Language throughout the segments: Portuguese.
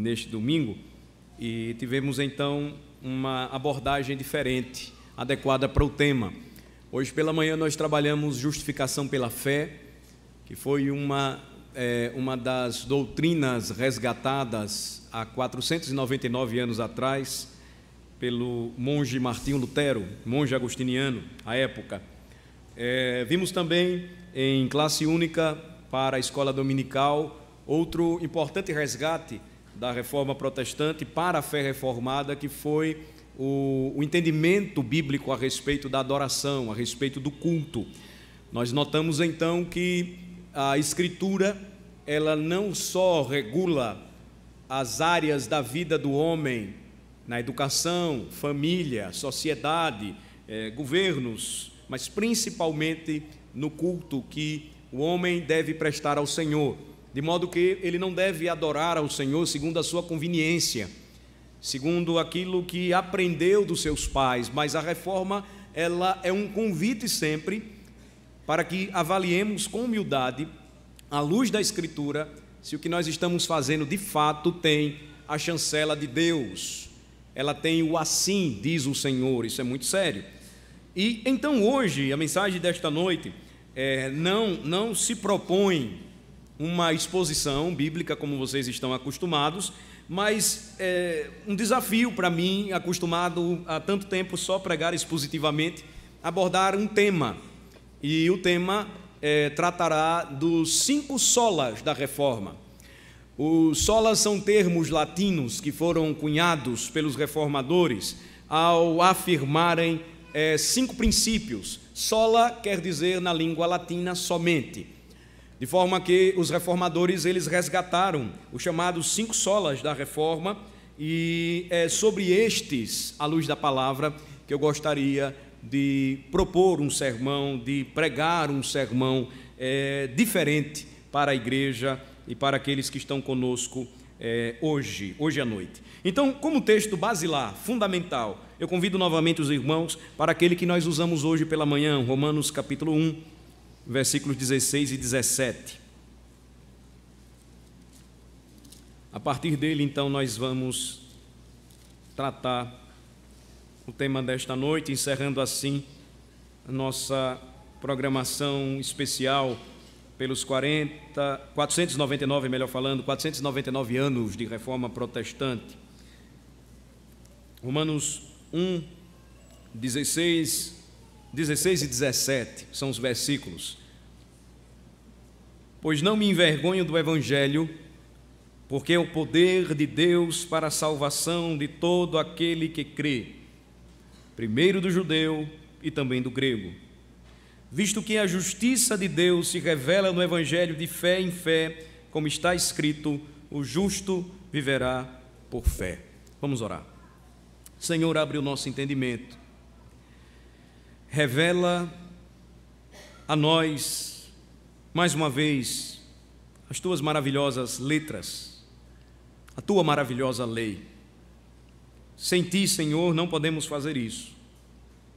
neste domingo e tivemos então uma abordagem diferente, adequada para o tema. Hoje pela manhã nós trabalhamos justificação pela fé, que foi uma das doutrinas resgatadas há 499 anos atrás pelo monge Martinho Lutero, monge agostiniano à época. Vimos também em classe única para a escola dominical outro importante resgate da reforma protestante para a fé reformada, que foi o entendimento bíblico a respeito da adoração, a respeito do culto. Nós notamos então que a Escritura, ela não só regula as áreas da vida do homem, na educação, família, sociedade, governos, mas principalmente no culto que o homem deve prestar ao Senhor, de modo que ele não deve adorar ao Senhor segundo a sua conveniência, segundo aquilo que aprendeu dos seus pais, mas a reforma, ela é um convite sempre para que avaliemos com humildade, à luz da Escritura, se o que nós estamos fazendo de fato tem a chancela de Deus, ela tem o assim, diz o Senhor. Isso é muito sério. E então hoje, a mensagem desta noite não se propõe uma exposição bíblica como vocês estão acostumados, mas um desafio para mim, acostumado há tanto tempo só pregar expositivamente, abordar um tema. E o tema tratará dos 5 solas da reforma. Os solas são termos latinos que foram cunhados pelos reformadores ao afirmarem 5 princípios. Sola quer dizer na língua latina somente, de forma que os reformadores eles resgataram os chamados 5 solas da reforma, e é sobre estes, à luz da palavra, que eu gostaria de propor um sermão, de pregar um sermão diferente para a igreja e para aqueles que estão conosco hoje à noite. Então, como texto basilar, fundamental, eu convido novamente os irmãos para aquele que nós usamos hoje pela manhã, Romanos capítulo 1, versículos 16 e 17. A partir dele, então, nós vamos tratar o tema desta noite, encerrando assim a nossa programação especial pelos 499, melhor falando, 499 anos de reforma protestante. Romanos 1, 16 e 17 são os versículos. Pois não me envergonho do Evangelho, porque é o poder de Deus para a salvação de todo aquele que crê, primeiro do judeu e também do grego. Visto que a justiça de Deus se revela no Evangelho de fé em fé, como está escrito, o justo viverá por fé. Vamos orar. Senhor, abre o nosso entendimento, revela a nós, mais uma vez, as tuas maravilhosas letras, a tua maravilhosa lei. Sem ti, Senhor, não podemos fazer isso.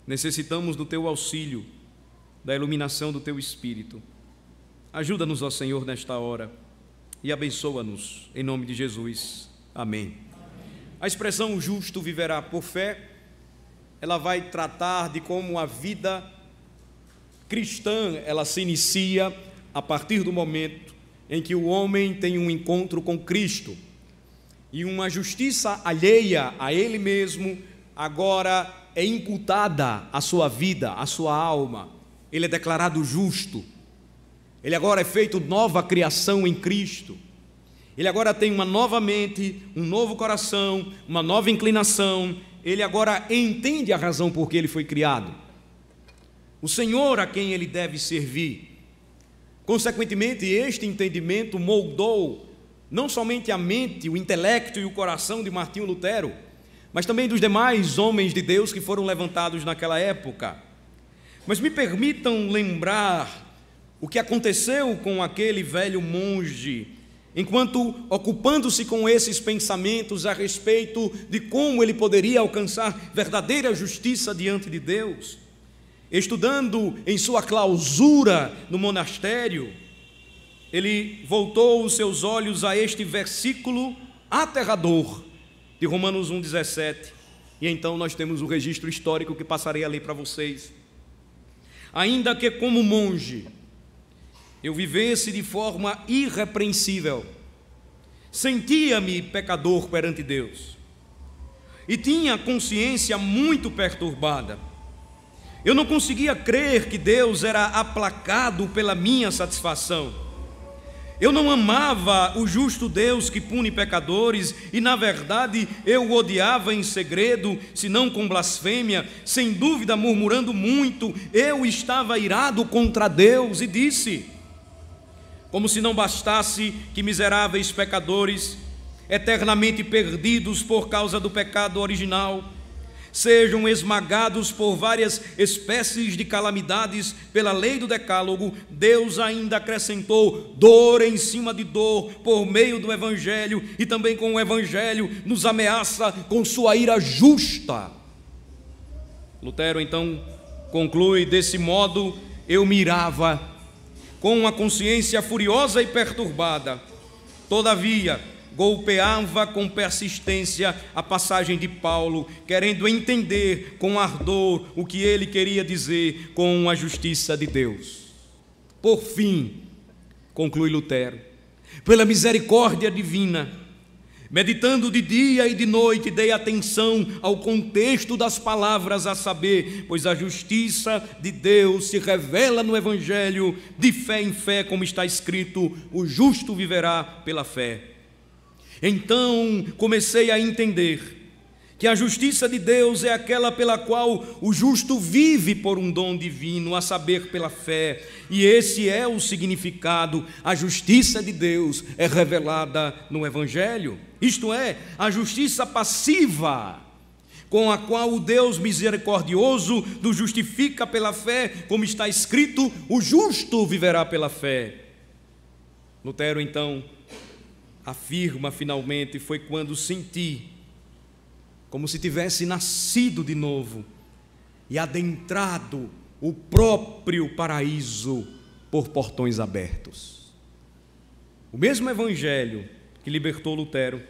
Necessitamos do teu auxílio, da iluminação do teu Espírito. Ajuda-nos, ó Senhor, nesta hora e abençoa-nos, em nome de Jesus. Amém. A expressão "o justo viverá por fé", ela vai tratar de como a vida cristã, ela se inicia a partir do momento em que o homem tem um encontro com Cristo, e uma justiça alheia a ele mesmo agora é imputada à sua vida, à sua alma. Ele é declarado justo, ele agora é feito nova criação em Cristo, ele agora tem uma nova mente, um novo coração, uma nova inclinação, ele agora entende a razão por que ele foi criado, o Senhor a quem ele deve servir. Consequentemente, este entendimento moldou não somente a mente, o intelecto e o coração de Martinho Lutero, mas também dos demais homens de Deus que foram levantados naquela época. Mas me permitam lembrar o que aconteceu com aquele velho monge, enquanto ocupando-se com esses pensamentos a respeito de como ele poderia alcançar verdadeira justiça diante de Deus. Estudando em sua clausura no monastério, ele voltou os seus olhos a este versículo aterrador de Romanos 1,17. E então nós temos o registro histórico que passarei a ler para vocês. Ainda que como monge eu vivesse de forma irrepreensível, sentia-me pecador perante Deus e tinha a consciência muito perturbada. Eu não conseguia crer que Deus era aplacado pela minha satisfação. Eu não amava o justo Deus que pune pecadores e, na verdade, eu o odiava em segredo, se não com blasfêmia, sem dúvida murmurando muito. Eu estava irado contra Deus e disse, como se não bastasse que miseráveis pecadores, eternamente perdidos por causa do pecado original, sejam esmagados por várias espécies de calamidades pela lei do decálogo, Deus ainda acrescentou dor em cima de dor por meio do Evangelho, e também com o Evangelho nos ameaça com sua ira justa. Lutero então conclui: desse modo eu mirava com uma consciência furiosa e perturbada, todavia golpeava com persistência a passagem de Paulo, querendo entender com ardor o que ele queria dizer com a justiça de Deus. Por fim, conclui Lutero, pela misericórdia divina, meditando de dia e de noite, dei atenção ao contexto das palavras, a saber, pois a justiça de Deus se revela no Evangelho, de fé em fé, como está escrito, o justo viverá pela fé. Então comecei a entender que a justiça de Deus é aquela pela qual o justo vive por um dom divino, a saber, pela fé. E esse é o significado. A justiça de Deus é revelada no Evangelho, isto é, a justiça passiva, com a qual o Deus misericordioso nos justifica pela fé, como está escrito, o justo viverá pela fé. Lutero então afirma finalmente: foi quando senti como se tivesse nascido de novo e adentrado o próprio paraíso por portões abertos. O mesmo Evangelho que libertou Lutero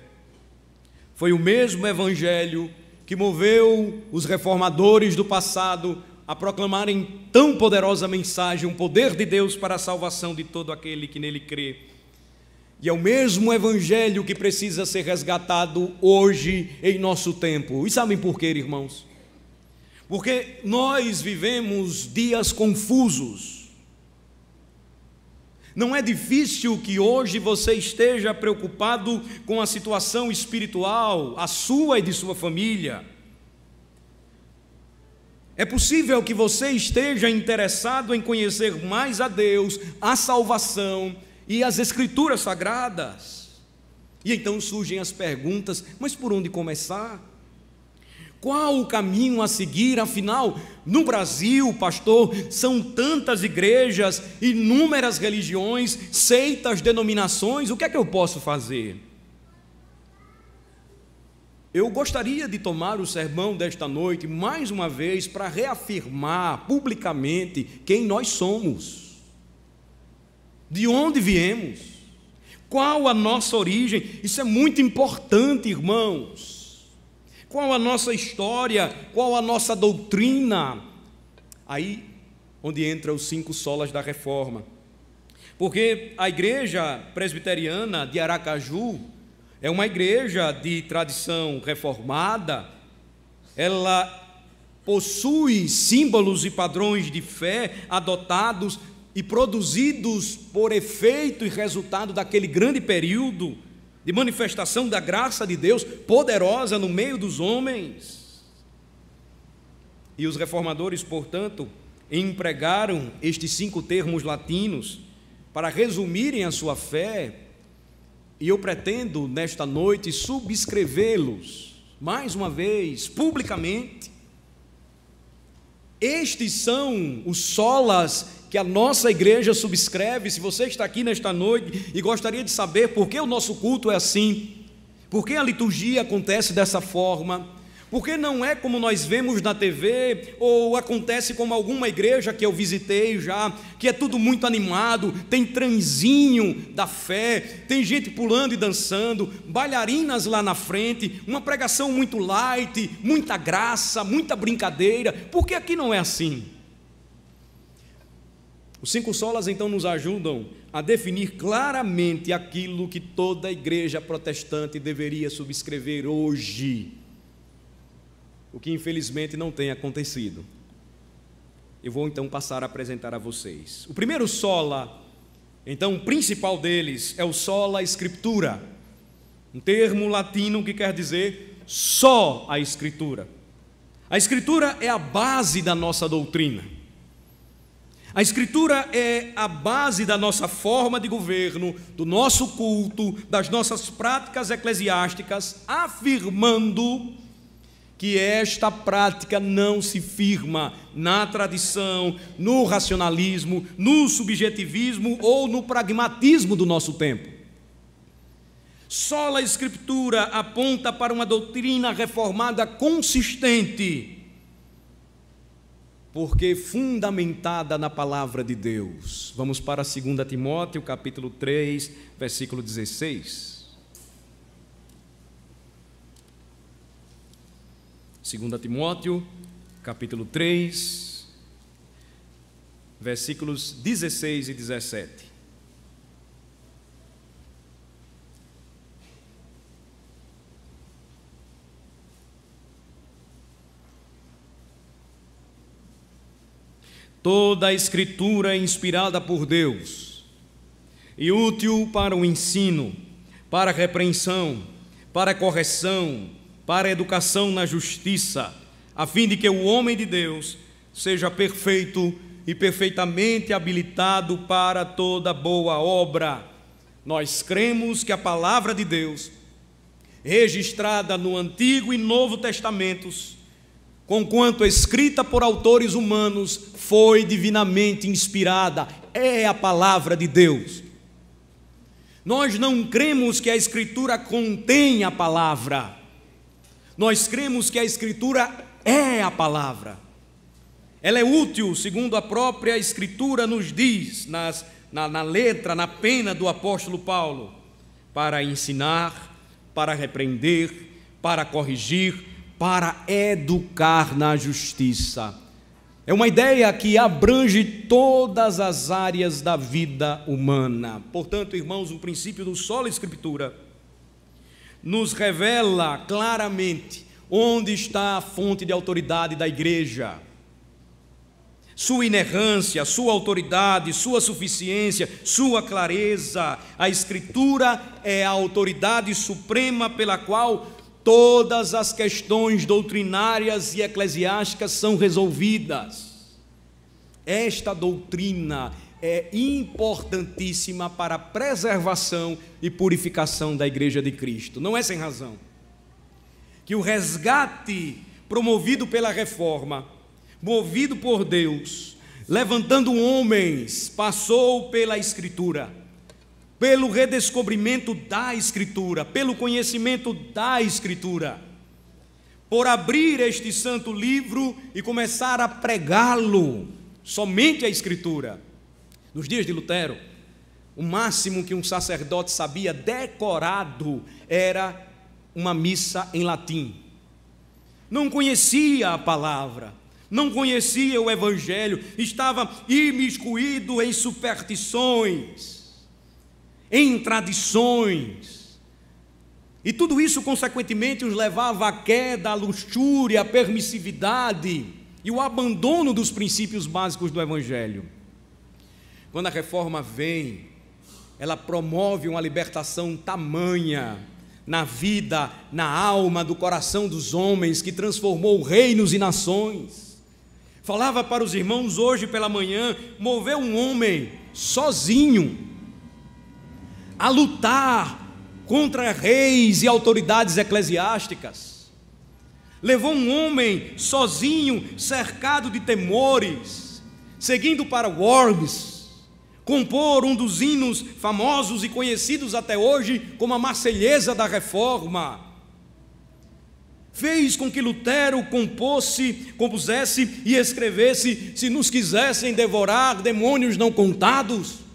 foi o mesmo Evangelho que moveu os reformadores do passado a proclamarem tão poderosa mensagem, um poder de Deus para a salvação de todo aquele que nele crê. E é o mesmo Evangelho que precisa ser resgatado hoje em nosso tempo. E sabem por quê, irmãos? Porque nós vivemos dias confusos. Não é difícil que hoje você esteja preocupado com a situação espiritual, a sua e de sua família. É possível que você esteja interessado em conhecer mais a Deus, a salvação e as Escrituras Sagradas. E então surgem as perguntas: mas por onde começar? Qual o caminho a seguir? Afinal, no Brasil, pastor, são tantas igrejas, inúmeras religiões, seitas, denominações, o que é que eu posso fazer? Eu gostaria de tomar o sermão desta noite, mais uma vez, para reafirmar publicamente quem nós somos. De onde viemos? Qual a nossa origem? Isso é muito importante, irmãos. Qual a nossa história? Qual a nossa doutrina? Aí onde entra os 5 solas da reforma. Porque a igreja presbiteriana de Aracaju é uma igreja de tradição reformada. Ela possui símbolos e padrões de fé adotados e produzidos por efeito e resultado daquele grande período de manifestação da graça de Deus poderosa no meio dos homens. E os reformadores, portanto, empregaram estes 5 termos latinos para resumirem a sua fé, e eu pretendo nesta noite subscrevê-los mais uma vez, publicamente. Estes são os solas que a nossa igreja subscreve. Se você está aqui nesta noite e gostaria de saber por que o nosso culto é assim, por que a liturgia acontece dessa forma, Porque não é como nós vemos na TV, ou acontece como alguma igreja que eu visitei já, que é tudo muito animado, tem trenzinho da fé, tem gente pulando e dançando, bailarinas lá na frente, uma pregação muito light, muita graça, muita brincadeira, porque aqui não é assim. Os 5 solas então nos ajudam a definir claramente aquilo que toda igreja protestante deveria subscrever hoje, o que infelizmente não tem acontecido. Eu vou então passar a apresentar a vocês. O primeiro sola, então o principal deles, é o sola scriptura, um termo latino que quer dizer só a Escritura. A Escritura é a base da nossa doutrina. A Escritura é a base da nossa forma de governo, do nosso culto, das nossas práticas eclesiásticas, afirmando que esta prática não se firma na tradição, no racionalismo, no subjetivismo ou no pragmatismo do nosso tempo. Sola Escritura aponta para uma doutrina reformada consistente, porque fundamentada na palavra de Deus. Vamos para 2 Timóteo, capítulo 3, versículo 16. 2 Timóteo, capítulo 3, versículos 16 e 17. Toda a Escritura é inspirada por Deus e útil para o ensino, para a repreensão, para a correção, para a educação na justiça, a fim de que o homem de Deus seja perfeito e perfeitamente habilitado para toda boa obra. Nós cremos que a palavra de Deus, registrada no Antigo e Novo Testamentos, conquanto escrita por autores humanos, foi divinamente inspirada, é a palavra de Deus. Nós não cremos que a Escritura contém a palavra, nós cremos que a Escritura é a palavra. Ela é útil, segundo a própria Escritura nos diz, na letra, na pena do apóstolo Paulo, para ensinar, para repreender, para corrigir, para educar na justiça. É uma ideia que abrange todas as áreas da vida humana. Portanto, irmãos, o princípio do sola Escritura nos revela claramente onde está a fonte de autoridade da igreja, sua inerrância, sua autoridade, sua suficiência, sua clareza. A Escritura é a autoridade suprema pela qual todas as questões doutrinárias e eclesiásticas são resolvidas. Esta doutrina é importantíssima para a preservação e purificação da Igreja de Cristo. Não é sem razão que o resgate promovido pela reforma, movido por Deus, levantando homens, passou pela Escritura, pelo redescobrimento da Escritura, pelo conhecimento da Escritura, por abrir este santo livro e começar a pregá-lo, somente a Escritura. Nos dias de Lutero, o máximo que um sacerdote sabia decorado era uma missa em latim. Não conhecia a palavra, não conhecia o Evangelho, estava imiscuído em superstições, em tradições, e tudo isso consequentemente os levava à queda, à luxúria, à permissividade e o abandono dos princípios básicos do Evangelho. Quando a reforma vem, ela promove uma libertação tamanha na vida, na alma, do coração dos homens, que transformou reinos e nações. Falava para os irmãos hoje pela manhã, moveu um homem sozinho a lutar contra reis e autoridades eclesiásticas. Levou um homem sozinho, cercado de temores, seguindo para Worms, compor um dos hinos famosos e conhecidos até hoje como a Marselhesa da Reforma. fez com que Lutero compusesse e escrevesse: se nos quisessem devorar, demônios não contados.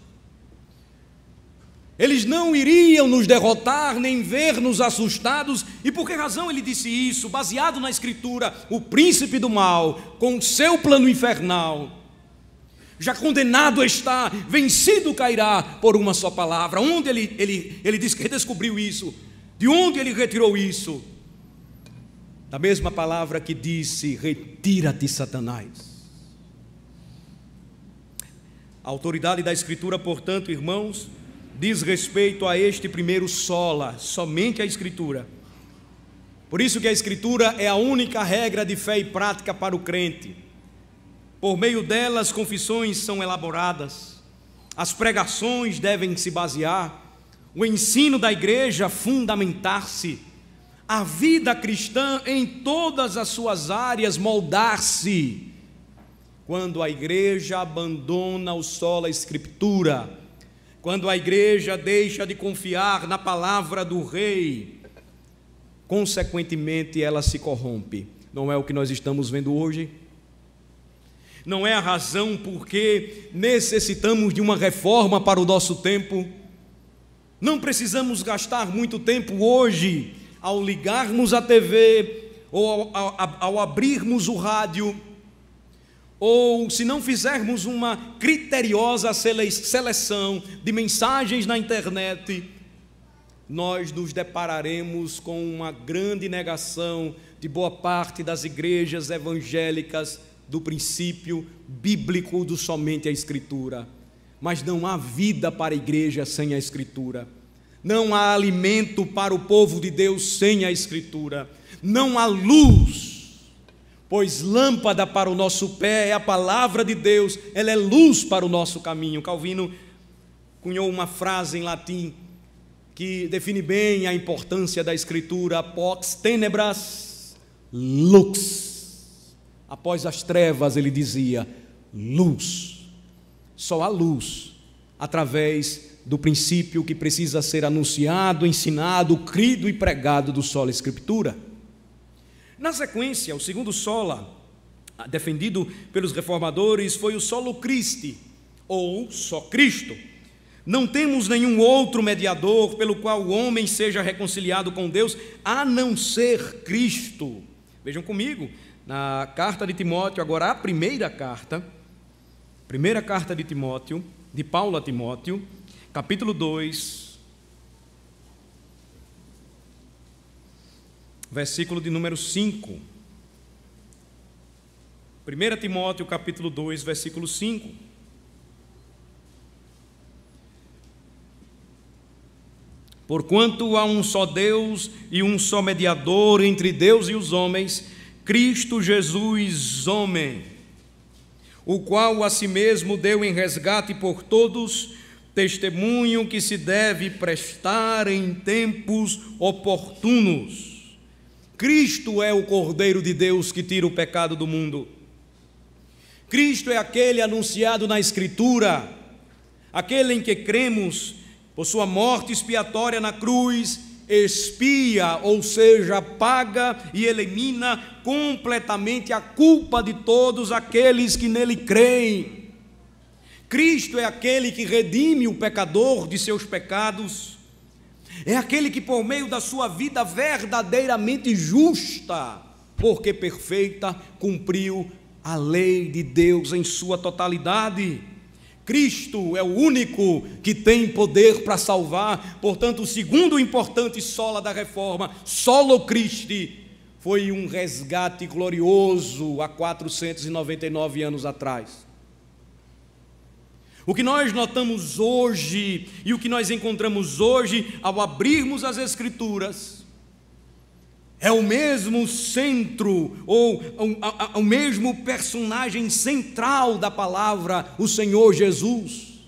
Eles não iriam nos derrotar, nem ver-nos assustados. E por que razão ele disse isso? Baseado na Escritura, o príncipe do mal, com seu plano infernal, já condenado está, vencido cairá por uma só palavra. Onde ele diz que descobriu isso? De onde ele retirou isso? Da mesma palavra que disse: retira-te, Satanás. A autoridade da Escritura, portanto, irmãos, diz respeito a este primeiro sola, somente a Escritura. Por isso que a Escritura é a única regra de fé e prática para o crente. Por meio dela, as confissões são elaboradas, as pregações devem se basear, o ensino da igreja fundamentar-se, a vida cristã em todas as suas áreas moldar-se. Quando a igreja abandona o sola Escritura, quando a igreja deixa de confiar na palavra do Rei, consequentemente ela se corrompe. Não é o que nós estamos vendo hoje? Não é a razão porque necessitamos de uma reforma para o nosso tempo? Não precisamos gastar muito tempo hoje ao ligarmos a TV ou ao abrirmos o rádio, ou se não fizermos uma criteriosa seleção de mensagens na internet, nós nos depararemos com uma grande negação de boa parte das igrejas evangélicas do princípio bíblico do somente a Escritura. Mas não há vida para a igreja sem a Escritura. Não há alimento para o povo de Deus sem a Escritura. Não há luz, pois lâmpada para o nosso pé é a palavra de Deus, ela é luz para o nosso caminho. Calvino cunhou uma frase em latim que define bem a importância da Escritura: pox tenebras lux. Após as trevas, ele dizia, luz. Só há luz através do princípio que precisa ser anunciado, ensinado, crido e pregado do sola Escritura. Na sequência, o segundo sola, defendido pelos reformadores, foi o solo Christi, ou só Cristo. Não temos nenhum outro mediador pelo qual o homem seja reconciliado com Deus, a não ser Cristo. Vejam comigo, na carta de Timóteo, agora a primeira carta de Timóteo, de Paulo a Timóteo, capítulo 2, versículo de número 5. 1 Timóteo, capítulo 2, versículo 5. Porquanto há um só Deus e um só mediador entre Deus e os homens, Cristo Jesus, homem, o qual a si mesmo deu em resgate por todos, testemunho que se deve prestar em tempos oportunos. Cristo é o Cordeiro de Deus que tira o pecado do mundo. Cristo é aquele anunciado na Escritura, aquele em que cremos por sua morte expiatória na cruz, expia, ou seja, paga e elimina completamente a culpa de todos aqueles que nele creem. Cristo é aquele que redime o pecador de seus pecados, é aquele que por meio da sua vida verdadeiramente justa, porque perfeita, cumpriu a lei de Deus em sua totalidade. Cristo é o único que tem poder para salvar. Portanto, o segundo importante sola da reforma, solo Christi, foi um resgate glorioso há 499 anos atrás. O que nós notamos hoje e o que nós encontramos hoje ao abrirmos as Escrituras é o mesmo centro, ou o mesmo personagem central da palavra, o Senhor Jesus.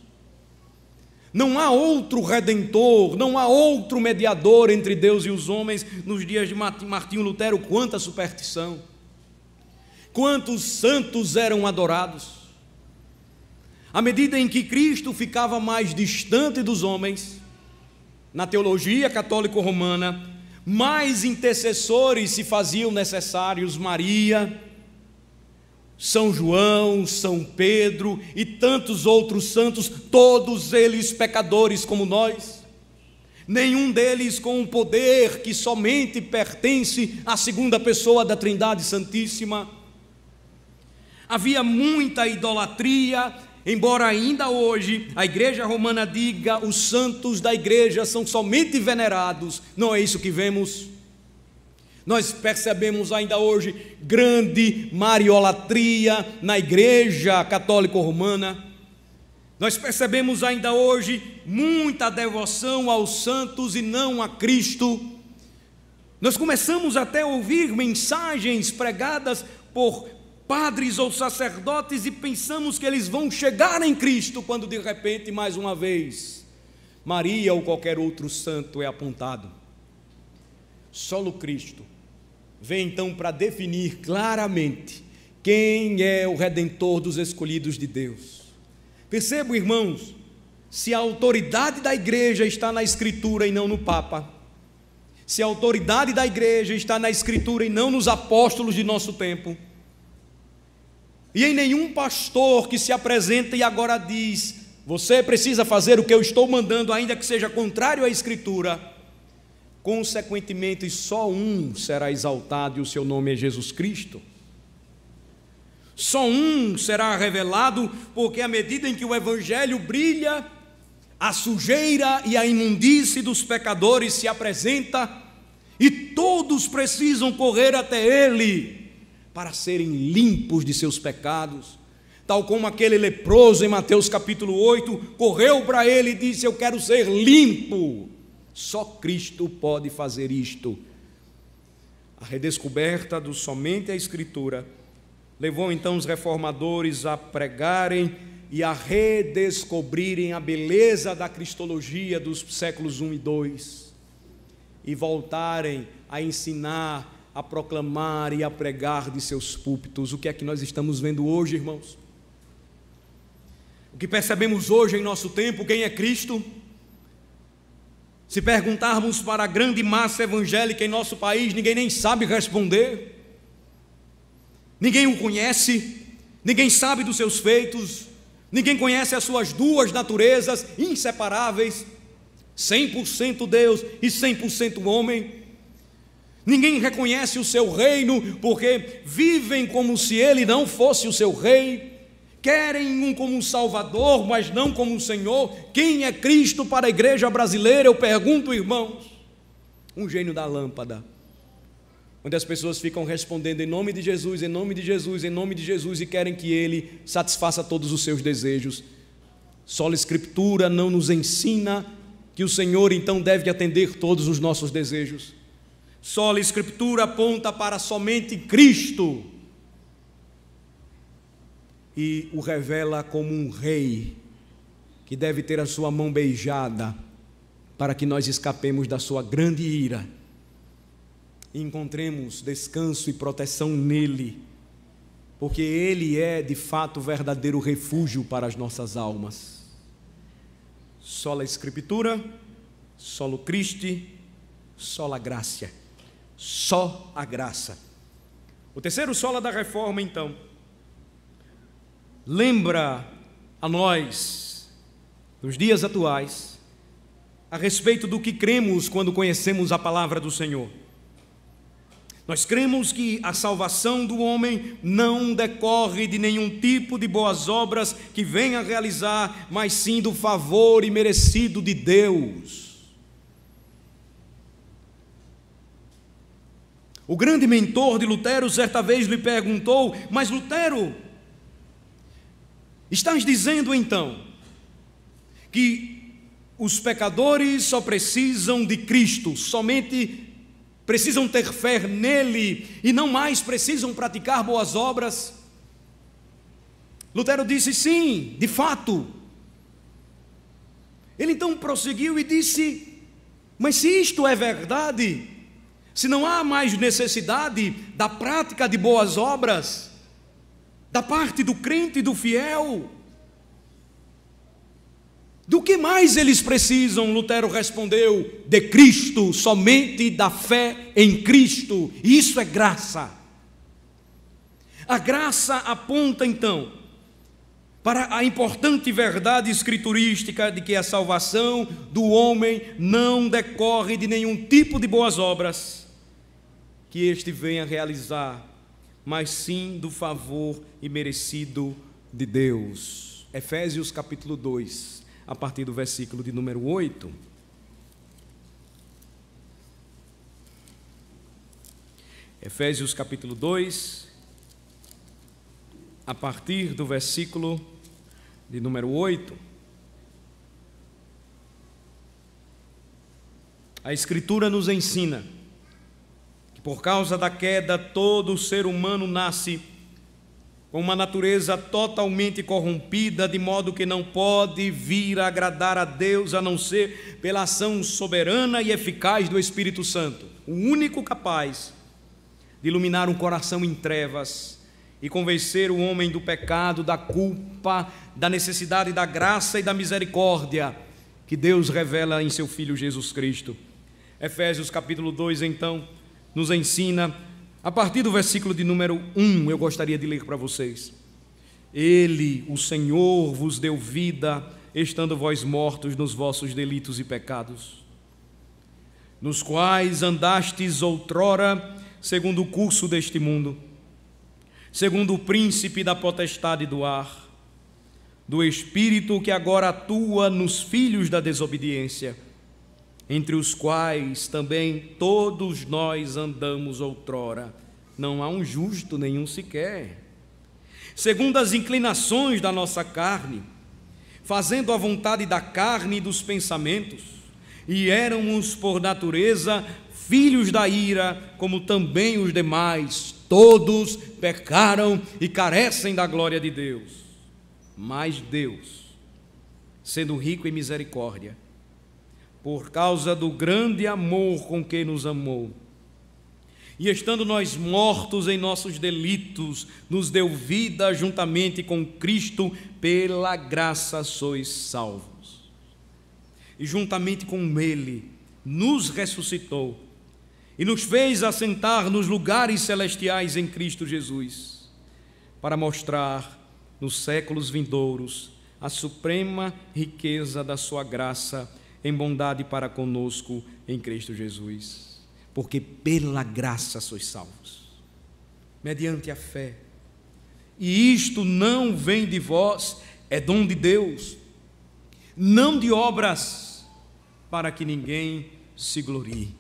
Não há outro redentor, não há outro mediador entre Deus e os homens. Nos dias de Martinho Lutero, quanta superstição, quantos santos eram adorados. À medida em que Cristo ficava mais distante dos homens, na teologia católico-romana, mais intercessores se faziam necessários: Maria, São João, São Pedro e tantos outros santos, todos eles pecadores como nós, nenhum deles com um poder que somente pertence à segunda pessoa da Trindade Santíssima. Havia muita idolatria, embora ainda hoje a Igreja Romana diga os santos da Igreja são somente venerados. Não é isso que vemos. Nós percebemos ainda hoje grande mariolatria na Igreja Católica Romana. Nós percebemos ainda hoje muita devoção aos santos e não a Cristo. Nós começamos até a ouvir mensagens pregadas por padres ou sacerdotes e pensamos que eles vão chegar em Cristo, quando de repente, mais uma vez, Maria ou qualquer outro santo é apontado. Solo Cristo vem então para definir claramente quem é o Redentor dos escolhidos de Deus. Percebam, irmãos, se a autoridade da igreja está na Escritura e não no Papa, se a autoridade da igreja está na Escritura e não nos apóstolos de nosso tempo, e em nenhum pastor que se apresenta e agora diz: você precisa fazer o que eu estou mandando, ainda que seja contrário à Escritura, consequentemente só um será exaltado e o seu nome é Jesus Cristo. Só um será revelado, porque à medida em que o Evangelho brilha, a sujeira e a imundície dos pecadores se apresenta e todos precisam correr até Ele para serem limpos de seus pecados, tal como aquele leproso em Mateus capítulo 8, correu para Ele e disse: eu quero ser limpo. Só Cristo pode fazer isto. A redescoberta do somente a Escritura levou então os reformadores a pregarem e a redescobrirem a beleza da cristologia dos séculos 1 e 2 e voltarem a ensinar, a proclamar e a pregar de seus púlpitos. O que é que nós estamos vendo hoje, irmãos? O que percebemos hoje em nosso tempo? Quem é Cristo? Se perguntarmos para a grande massa evangélica em nosso país, ninguém nem sabe responder. Ninguém o conhece, ninguém sabe dos seus feitos, ninguém conhece as suas duas naturezas inseparáveis, 100% Deus e 100% homem. Ninguém reconhece o seu reino, porque vivem como se ele não fosse o seu rei, querem um como um Salvador, mas não como um Senhor. Quem é Cristo para a igreja brasileira? Eu pergunto, irmãos. Um gênio da lâmpada, onde as pessoas ficam respondendo em nome de Jesus, em nome de Jesus, em nome de Jesus, e querem que Ele satisfaça todos os seus desejos. Só a Escritura não nos ensina que o Senhor então deve atender todos os nossos desejos. Só a Escritura aponta para somente Cristo e o revela como um rei que deve ter a sua mão beijada para que nós escapemos da sua grande ira e encontremos descanso e proteção nele, porque ele é de fato o verdadeiro refúgio para as nossas almas. Sola Escritura, solo Christi, sola gracia. Só a graça. O terceiro sola da reforma, então, lembra a nós, nos dias atuais, a respeito do que cremos quando conhecemos a palavra do Senhor. Nós cremos que a salvação do homem não decorre de nenhum tipo de boas obras que venha a realizar, mas sim do favor imerecido de Deus. O grande mentor de Lutero certa vez lhe perguntou: mas Lutero, estás dizendo então que os pecadores só precisam de Cristo, somente precisam ter fé nele e não mais precisam praticar boas obras? Lutero disse: sim, de fato. Ele então prosseguiu e disse: mas se isto é verdade, se não há mais necessidade da prática de boas obras da parte do crente e do fiel, Do que mais eles precisam? Lutero respondeu: de Cristo, somente da fé em Cristo. Isso é graça. A graça aponta então para a importante verdade escriturística de que a salvação do homem não decorre de nenhum tipo de boas obras que este venha realizar, mas sim do favor imerecido de Deus. Efésios capítulo 2, a partir do versículo de número 8. Efésios capítulo 2, a partir do versículo de número 8. A Escritura nos ensina que por causa da queda todo ser humano nasce com uma natureza totalmente corrompida, de modo que não pode vir a agradar a Deus a não ser pela ação soberana e eficaz do Espírito Santo, o único capaz de iluminar um coração em trevas e convencer o homem do pecado, da culpa, da necessidade da graça e da misericórdia que Deus revela em seu Filho Jesus Cristo. Efésios capítulo 2, então, nos ensina, a partir do versículo de número 1, eu gostaria de ler para vocês. Ele, o Senhor, vos deu vida, estando vós mortos nos vossos delitos e pecados, nos quais andastes outrora, segundo o curso deste mundo, segundo o príncipe da potestade do ar, do espírito que agora atua nos filhos da desobediência, entre os quais também todos nós andamos outrora. Não há um justo nenhum sequer, segundo as inclinações da nossa carne, fazendo a vontade da carne e dos pensamentos, e éramos por natureza filhos da ira, como também os demais. Todos pecaram e carecem da glória de Deus. Mas Deus, sendo rico em misericórdia, por causa do grande amor com que nos amou, e estando nós mortos em nossos delitos, nos deu vida juntamente com Cristo, pela graça sois salvos. E juntamente com Ele nos ressuscitou e nos fez assentar nos lugares celestiais em Cristo Jesus, para mostrar nos séculos vindouros a suprema riqueza da sua graça em bondade para conosco em Cristo Jesus. Porque pela graça sois salvos, mediante a fé. E isto não vem de vós, é dom de Deus, não de obras, para que ninguém se glorie.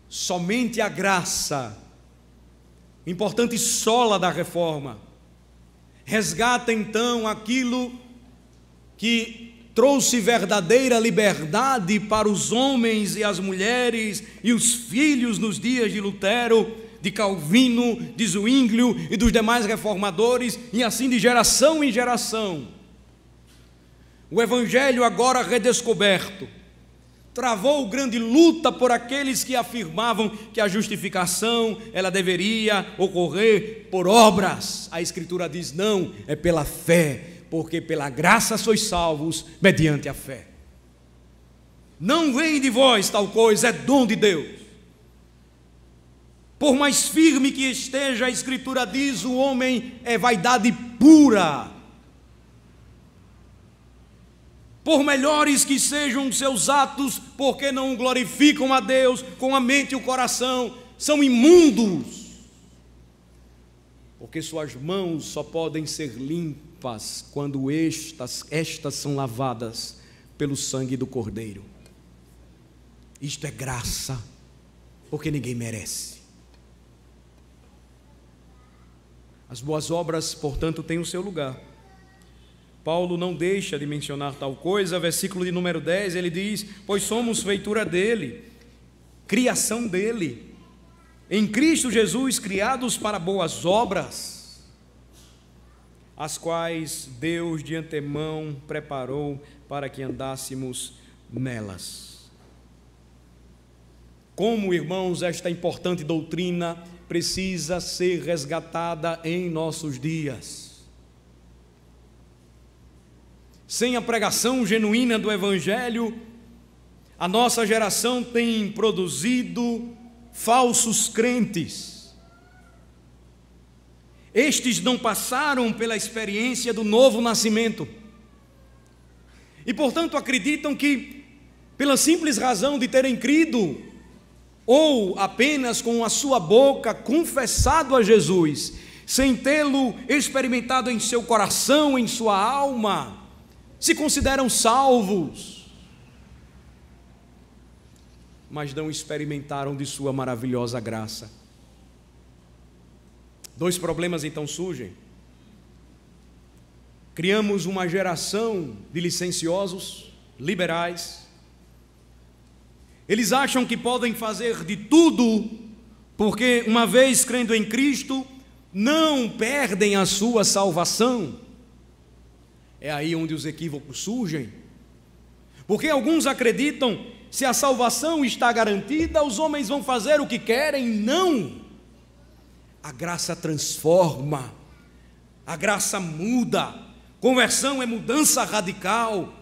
Somente a graça, importante sola da reforma, resgata então aquilo que trouxe verdadeira liberdade para os homens e as mulheres e os filhos nos dias de Lutero, de Calvino, de Zwinglio e dos demais reformadores, e assim de geração em geração. O Evangelho, agora redescoberto, travou grande luta por aqueles que afirmavam que a justificação ela deveria ocorrer por obras. A Escritura diz: não, é pela fé, porque pela graça sois salvos mediante a fé. Não vem de vós tal coisa, é dom de Deus. Por mais firme que esteja, a Escritura diz: o homem é vaidade pura. Por melhores que sejam os seus atos, porque não glorificam a Deus com a mente e o coração, são imundos. Porque suas mãos só podem ser limpas quando estas são lavadas pelo sangue do Cordeiro. Isto é graça, porque ninguém merece. As boas obras, portanto, têm o seu lugar. Paulo não deixa de mencionar tal coisa. Versículo de número 10, ele diz: pois somos feitura dele, criação dele, em Cristo Jesus, criados para boas obras, as quais Deus de antemão preparou para que andássemos nelas. Como, irmãos, esta importante doutrina precisa ser resgatada em nossos dias. sem a pregação genuína do Evangelho, a nossa geração tem produzido falsos crentes. Estes não passaram pela experiência do novo nascimento e, portanto, acreditam que, pela simples razão de terem crido, ou apenas com a sua boca confessado a Jesus, sem tê-lo experimentado em seu coração, em sua alma, se consideram salvos, mas não experimentaram de sua maravilhosa graça. Dois problemas então surgem. Criamos uma geração de licenciosos, liberais. Eles acham que podem fazer de tudo, porque uma vez crendo em Cristo, não perdem a sua salvação. É aí onde os equívocos surgem. Porque alguns acreditam, se a salvação está garantida, os homens vão fazer o que querem. Não! A graça transforma, a graça muda, conversão é mudança radical,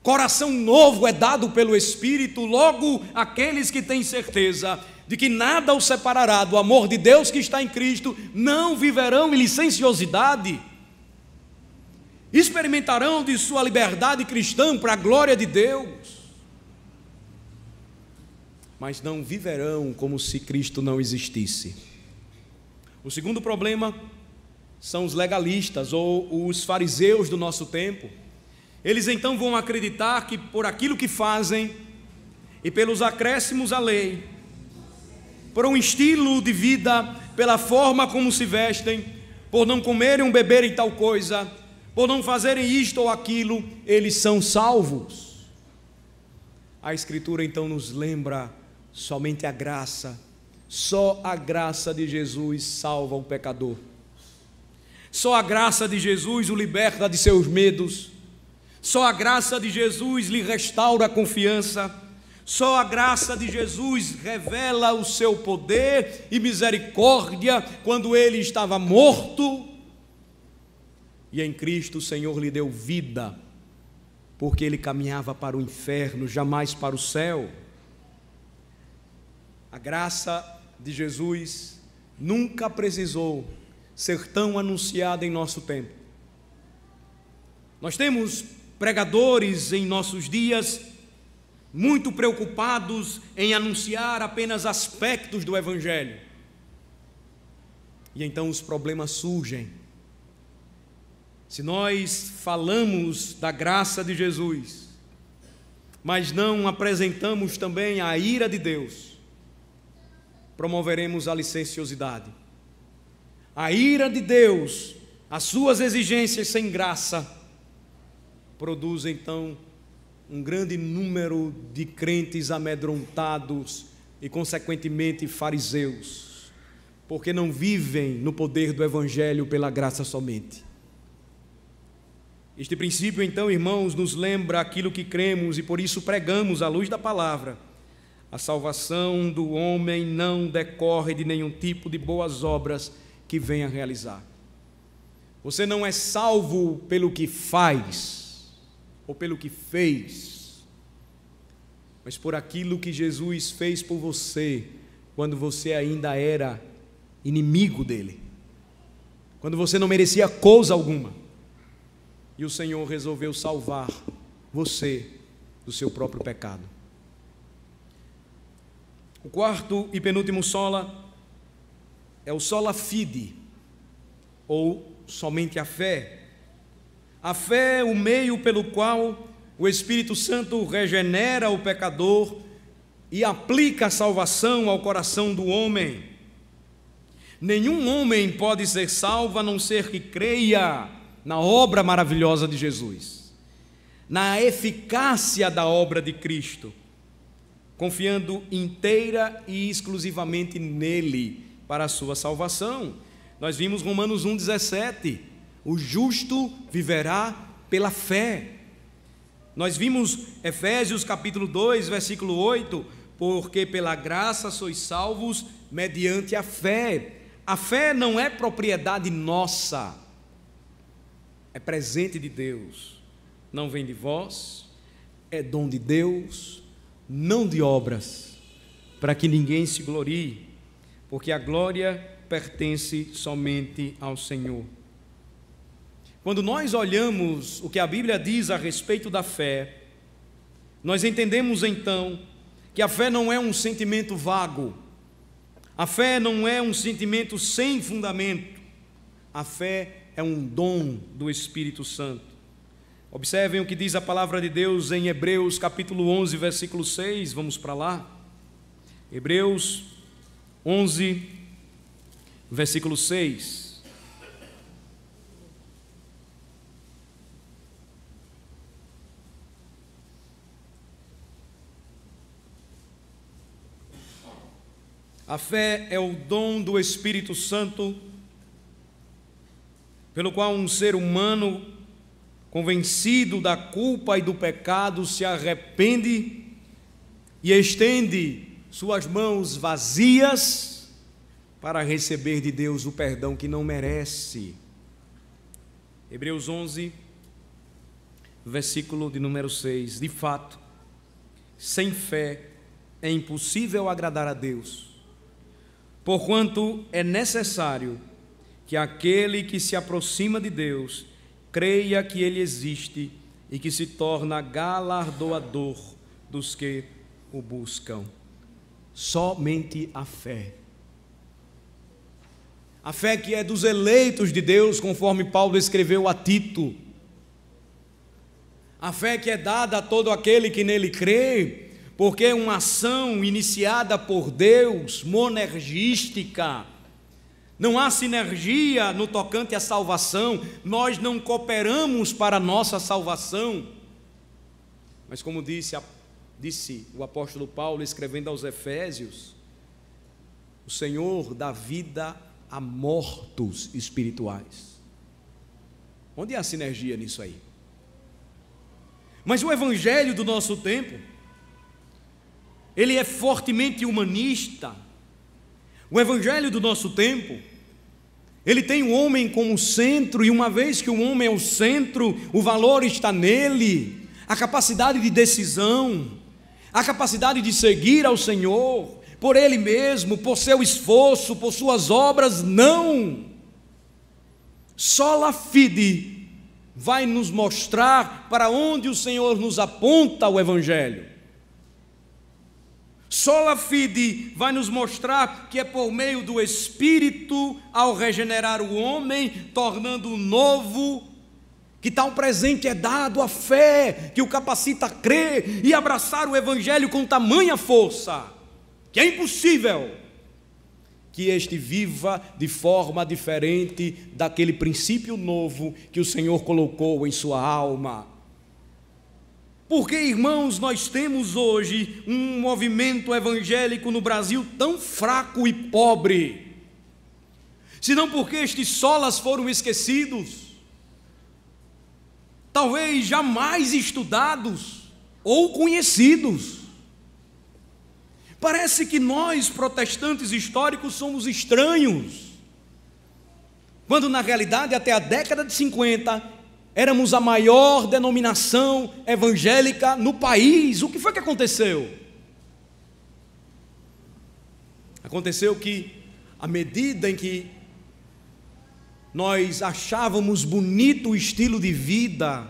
coração novo é dado pelo Espírito. Logo, aqueles que têm certeza de que nada os separará do amor de Deus que está em Cristo, não viverão em licenciosidade, experimentarão de sua liberdade cristã para a glória de Deus, mas não viverão como se Cristo não existisse. O segundo problema são os legalistas ou os fariseus do nosso tempo. Eles então vão acreditar que por aquilo que fazem e pelos acréscimos à lei, por um estilo de vida, pela forma como se vestem, por não comerem ou beberem tal coisa, por não fazerem isto ou aquilo, eles são salvos. A Escritura então nos lembra somente a graça. Só a graça de Jesus salva o pecador. Só a graça de Jesus o liberta de seus medos. Só a graça de Jesus lhe restaura a confiança. Só a graça de Jesus revela o seu poder e misericórdia quando ele estava morto. E em Cristo o Senhor lhe deu vida, porque ele caminhava para o inferno, jamais para o céu. A graça de Jesus nunca precisou ser tão anunciada em nosso tempo. Nós temos pregadores em nossos dias muito preocupados em anunciar apenas aspectos do Evangelho. E então os problemas surgem. Se nós falamos da graça de Jesus, mas não apresentamos também a ira de Deus, promoveremos a licenciosidade. A ira de Deus, as suas exigências sem graça, produzem então um grande número de crentes amedrontados e consequentemente fariseus, porque não vivem no poder do Evangelho pela graça somente. Este princípio então, irmãos, nos lembra aquilo que cremos e por isso pregamos à luz da palavra. A salvação do homem não decorre de nenhum tipo de boas obras que venha realizar. Você não é salvo pelo que faz ou pelo que fez, mas por aquilo que Jesus fez por você quando você ainda era inimigo dele, quando você não merecia coisa alguma, e o Senhor resolveu salvar você do seu próprio pecado. O quarto e penúltimo sola é o sola fide, ou somente a fé. A fé é o meio pelo qual o Espírito Santo regenera o pecador e aplica a salvação ao coração do homem. Nenhum homem pode ser salvo a não ser que creia na obra maravilhosa de Jesus, na eficácia da obra de Cristo, confiando inteira e exclusivamente nele para a sua salvação. Nós vimos Romanos 1,17, o justo viverá pela fé. Nós vimos Efésios capítulo 2, versículo 8, porque pela graça sois salvos mediante a fé. A fé não é propriedade nossa, é presente de Deus. não vem de vós, é dom de Deus, não de obras, para que ninguém se glorie, porque a glória pertence somente ao Senhor. Quando nós olhamos o que a Bíblia diz a respeito da fé, nós entendemos então que a fé não é um sentimento vago, a fé não é um sentimento sem fundamento, a fé é um dom do Espírito Santo. Observem o que diz a palavra de Deus em Hebreus capítulo 11, versículo 6, vamos para lá. Hebreus 11, versículo 6. A fé é o dom do Espírito Santo, pelo qual um ser humano, convencido da culpa e do pecado, se arrepende e estende suas mãos vazias para receber de Deus o perdão que não merece. Hebreus 11, versículo de número 6. De fato, sem fé é impossível agradar a Deus, porquanto é necessário que aquele que se aproxima de Deus creia que Ele existe e que se torna galardoador dos que o buscam. Somente a fé que é dos eleitos de Deus, conforme Paulo escreveu a Tito, a fé que é dada a todo aquele que nele crê, porque é uma ação iniciada por Deus, monergística. Não há sinergia no tocante à salvação, nós não cooperamos para a nossa salvação. Mas como disse o apóstolo Paulo, escrevendo aos Efésios, o Senhor dá vida a mortos espirituais. Onde há sinergia nisso aí? Mas o evangelho do nosso tempo, ele é fortemente humanista. O evangelho do nosso tempo, ele tem o homem como centro, e uma vez que o homem é o centro, o valor está nele, a capacidade de decisão, a capacidade de seguir ao Senhor, por Ele mesmo, por seu esforço, por suas obras, não. Sola fide vai nos mostrar para onde o Senhor nos aponta o evangelho. Sola fide vai nos mostrar que é por meio do Espírito, ao regenerar o homem, tornando-o novo, que tal presente é dado à fé, que o capacita a crer e abraçar o Evangelho com tamanha força, que é impossível que este viva de forma diferente daquele princípio novo que o Senhor colocou em sua alma. Porque, irmãos, nós temos hoje um movimento evangélico no Brasil tão fraco e pobre? Senão porque estes solas foram esquecidos, talvez jamais estudados ou conhecidos. Parece que nós, protestantes históricos, somos estranhos, quando na realidade até a década de 50 éramos a maior denominação evangélica no país. O que foi que aconteceu? Aconteceu que, à medida em que nós achávamos bonito o estilo de vida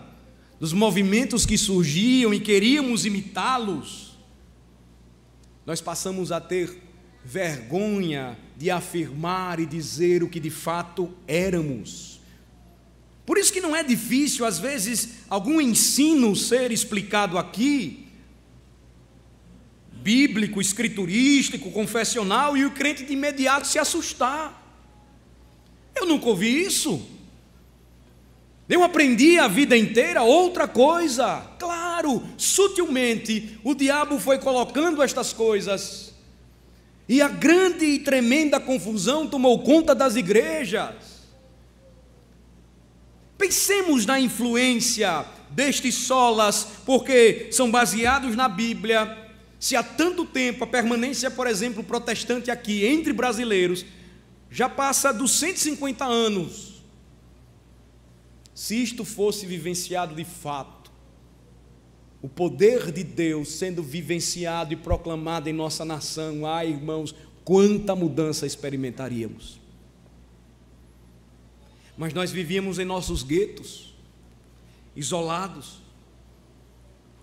dos movimentos que surgiam e queríamos imitá-los, nós passamos a ter vergonha de afirmar e dizer o que de fato éramos. Por isso que não é difícil, às vezes, algum ensino ser explicado aqui, bíblico, escriturístico, confessional, e o crente de imediato se assustar. Eu nunca ouvi isso. Eu aprendi a vida inteira outra coisa. Claro, sutilmente, o diabo foi colocando estas coisas, e a grande e tremenda confusão tomou conta das igrejas. Pensemos na influência destes solas, porque são baseados na Bíblia. Se há tanto tempo a permanência, por exemplo, protestante aqui entre brasileiros já passa dos 150 anos. Se isto fosse vivenciado de fato, o poder de Deus sendo vivenciado e proclamado em nossa nação, ai, irmãos, quanta mudança experimentaríamos. Mas nós vivíamos em nossos guetos, isolados,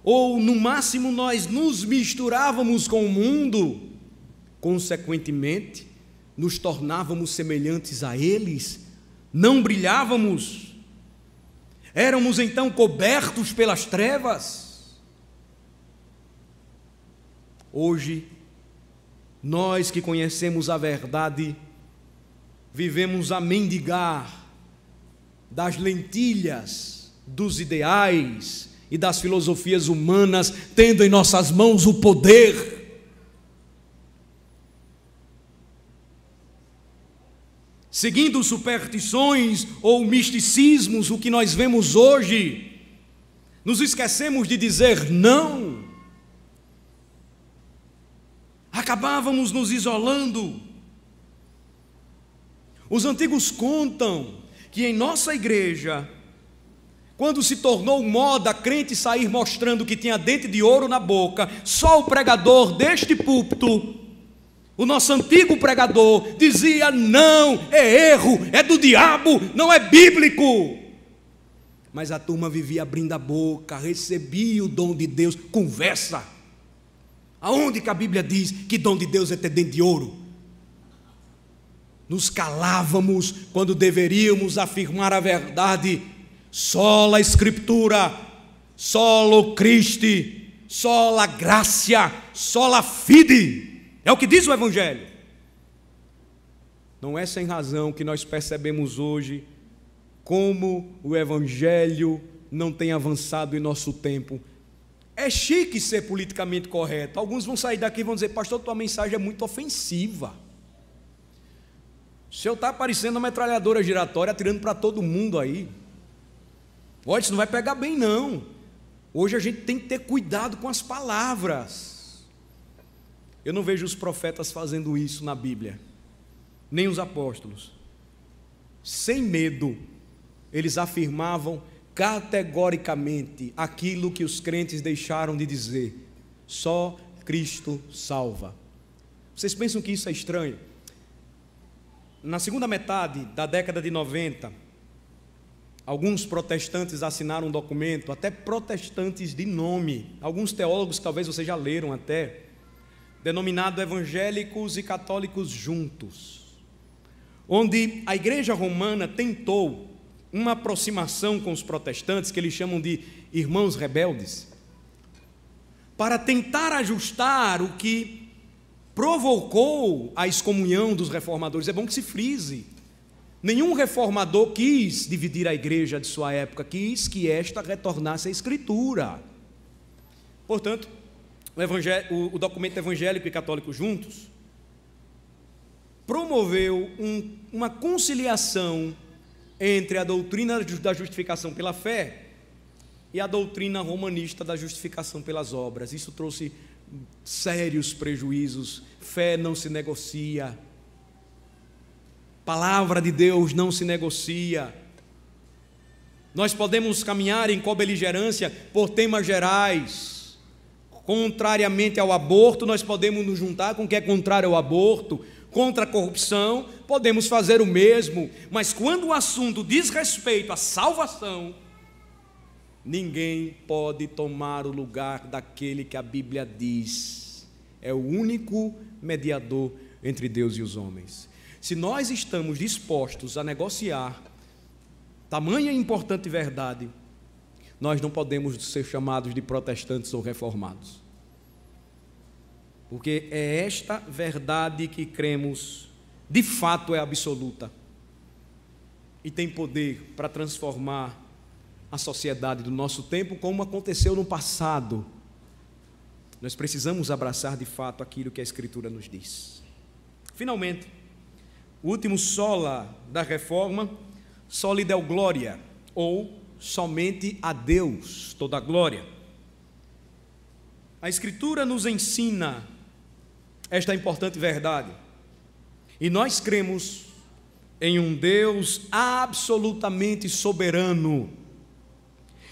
ou no máximo nós nos misturávamos com o mundo, consequentemente nos tornávamos semelhantes a eles, não brilhávamos, éramos então cobertos pelas trevas. Hoje, nós que conhecemos a verdade, vivemos a mendigar das lentilhas, dos ideais e das filosofias humanas, tendo em nossas mãos o poder. Seguindo superstições ou misticismos, o que nós vemos hoje, nos esquecemos de dizer não. Acabávamos nos isolando. Os antigos contam que em nossa igreja, quando se tornou moda crente sair mostrando que tinha dente de ouro na boca, só o pregador deste púlpito, o nosso antigo pregador, dizia: não, é erro, é do diabo, não é bíblico. Mas a turma vivia abrindo a boca, recebia o dom de Deus. Conversa. Aonde que a Bíblia diz que dom de Deus é ter dente de ouro? Nos calávamos quando deveríamos afirmar a verdade. Sola Escritura, solo Christi, sola gratia, sola fide. É o que diz o Evangelho. Não é sem razão que nós percebemos hoje como o Evangelho não tem avançado em nosso tempo. É chique ser politicamente correto. Alguns vão sair daqui e vão dizer: pastor, tua mensagem é muito ofensiva. O senhor está parecendo uma metralhadora giratória atirando para todo mundo aí. Olha, isso não vai pegar bem não. Hoje a gente tem que ter cuidado com as palavras. Eu não vejo os profetas fazendo isso na Bíblia, nem os apóstolos. Sem medo, eles afirmavam categoricamente aquilo que os crentes deixaram de dizer: só Cristo salva. Vocês pensam que isso é estranho? Na segunda metade da década de 90, alguns protestantes assinaram um documento, até protestantes de nome, alguns teólogos talvez vocês já leram até, denominado Evangélicos e Católicos Juntos, onde a Igreja Romana tentou uma aproximação com os protestantes, que eles chamam de irmãos rebeldes, para tentar ajustar o que provocou a excomunhão dos reformadores. É bom que se frise: nenhum reformador quis dividir a igreja de sua época, quis que esta retornasse à Escritura. Portanto, o documento Evangélico e Católico Juntos promoveu uma conciliação entre a doutrina da justificação pela fé e a doutrina romanista da justificação pelas obras. Isso trouxe sérios prejuízos. Fé não se negocia, palavra de Deus não se negocia. Nós podemos caminhar em cobeligerância por temas gerais. Contrariamente ao aborto, nós podemos nos juntar com o que é contrário ao aborto. Contra a corrupção, podemos fazer o mesmo. Mas quando o assunto diz respeito à salvação, ninguém pode tomar o lugar daquele que a Bíblia diz é o único mediador entre Deus e os homens. Se nós estamos dispostos a negociar tamanha e importante verdade, nós não podemos ser chamados de protestantes ou reformados, porque é esta verdade que cremos, de fato é absoluta e tem poder para transformar a sociedade do nosso tempo, como aconteceu no passado. Nós precisamos abraçar de fato aquilo que a Escritura nos diz. Finalmente, o último sola da reforma: soli deo gloria, ou somente a Deus toda a glória. A Escritura nos ensina esta importante verdade, e nós cremos em um Deus absolutamente soberano,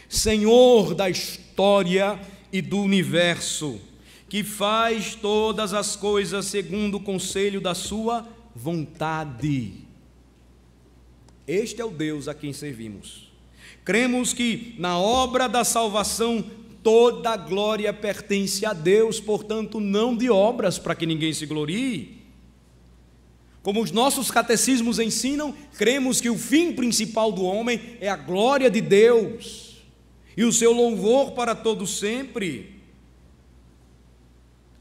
Senhor da história e do universo, que faz todas as coisas segundo o conselho da sua vontade. Este é o Deus a quem servimos. Cremos que na obra da salvação toda a glória pertence a Deus, portanto não de obras para que ninguém se glorie. Como os nossos catecismos ensinam, cremos que o fim principal do homem é a glória de Deus e o seu louvor para todo sempre.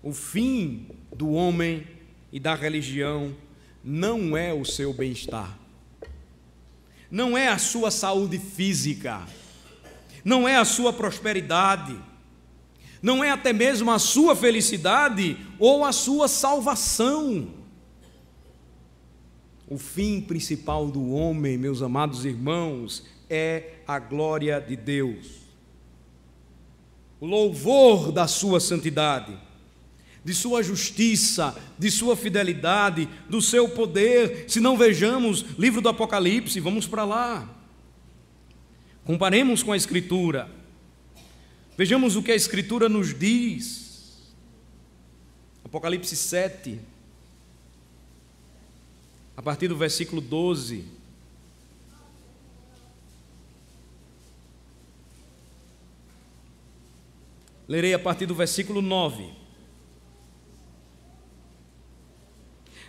O fim do homem e da religião não é o seu bem-estar, não é a sua saúde física, não é a sua prosperidade, não é até mesmo a sua felicidade ou a sua salvação. O fim principal do homem, meus amados irmãos, é a glória de Deus, o louvor da sua santidade, de sua justiça, de sua fidelidade, do seu poder. Se não vejamos livro do Apocalipse, vamos para lá. Comparemos com a Escritura. Vejamos o que a Escritura nos diz. Apocalipse 7, a partir do versículo 12. Lerei a partir do versículo 9.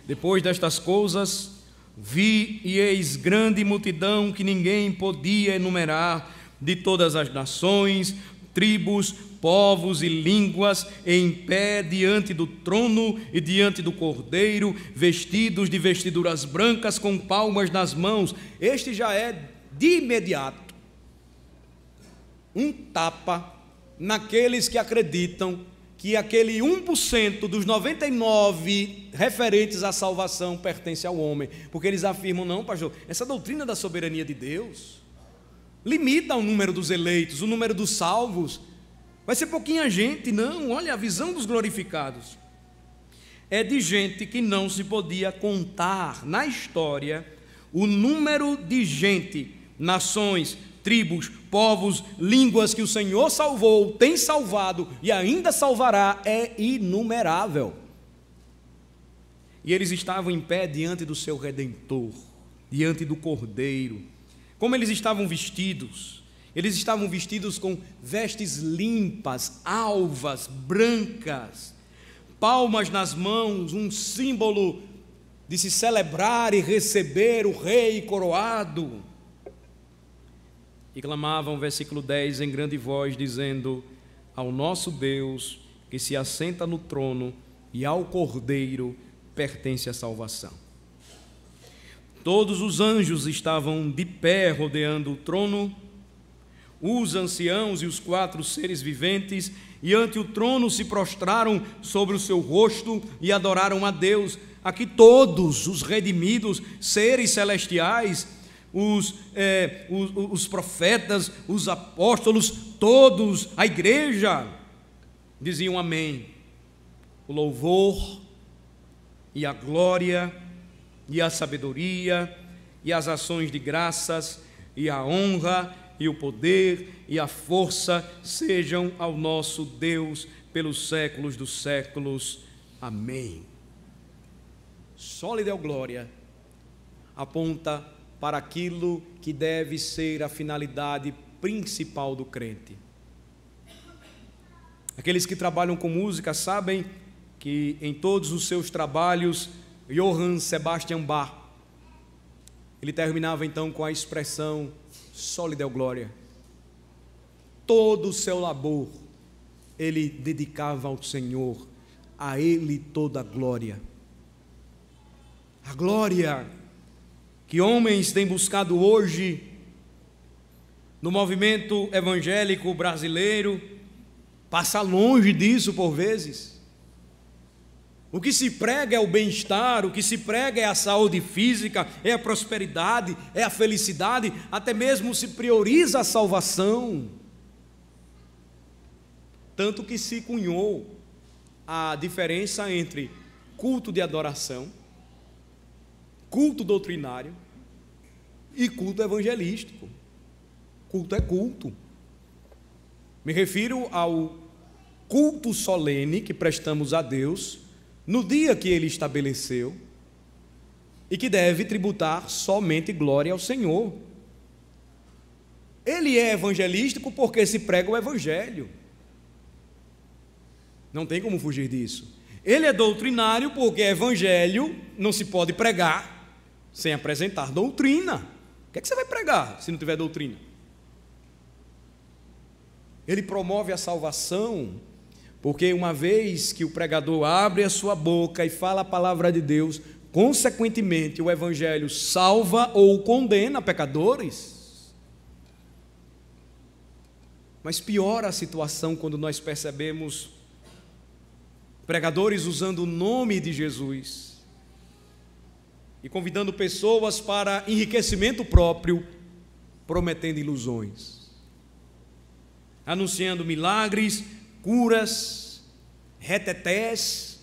Depois destas coisas, vi e eis grande multidão que ninguém podia enumerar, de todas as nações, tribos, povos e línguas, em pé diante do trono e diante do Cordeiro, vestidos de vestiduras brancas, com palmas nas mãos. Este já é de imediato um tapa naqueles que acreditam que aquele 1% dos 99 referentes à salvação pertence ao homem, porque eles afirmam: não, pastor, essa doutrina da soberania de Deus limita o número dos eleitos, o número dos salvos, vai ser pouquinha gente. Não, olha, a visão dos glorificados é de gente que não se podia contar na história. O número de gente, nações, tribos, povos, línguas que o Senhor salvou, tem salvado e ainda salvará, é inumerável. E eles estavam em pé diante do seu Redentor, diante do Cordeiro. Como eles estavam vestidos? Eles estavam vestidos com vestes limpas, alvas, brancas, palmas nas mãos, um símbolo de se celebrar e receber o rei coroado. E clamavam, versículo 10, em grande voz, dizendo: ao nosso Deus, que se assenta no trono, e ao Cordeiro pertence a salvação. Todos os anjos estavam de pé rodeando o trono, os anciãos e os 4 seres viventes, e ante o trono se prostraram sobre o seu rosto e adoraram a Deus. Aqui todos os redimidos, seres celestiais, os profetas, os apóstolos, todos, a igreja, diziam amém. O louvor e a glória e a sabedoria e as ações de graças e a honra e o poder e a força sejam ao nosso Deus pelos séculos dos séculos. Amém. Sólida glória aponta para aquilo que deve ser a finalidade principal do crente. Aqueles que trabalham com música sabem que em todos os seus trabalhos, Johann Sebastian Bach, ele terminava então com a expressão Soli Deo Gloria. Todo o seu labor ele dedicava ao Senhor, a Ele toda a glória. A glória que homens têm buscado hoje no movimento evangélico brasileiro passa longe disso por vezes. O que se prega é o bem-estar, o que se prega é a saúde física, é a prosperidade, é a felicidade, até mesmo se prioriza a salvação. Tanto que se cunhou a diferença entre culto de adoração, culto doutrinário e culto evangelístico. Culto é culto. Me refiro ao culto solene que prestamos a Deus no dia que Ele estabeleceu e que deve tributar somente glória ao Senhor. Ele é evangelístico porque se prega o Evangelho. Não tem como fugir disso. Ele é doutrinário porque Evangelho não se pode pregar sem apresentar doutrina. O que é que você vai pregar se não tiver doutrina? Ele promove a salvação porque uma vez que o pregador abre a sua boca e fala a palavra de Deus, consequentemente o Evangelho salva ou condena pecadores. Mas piora a situação quando nós percebemos pregadores usando o nome de Jesus e convidando pessoas para enriquecimento próprio, prometendo ilusões, anunciando milagres, curas, retetés,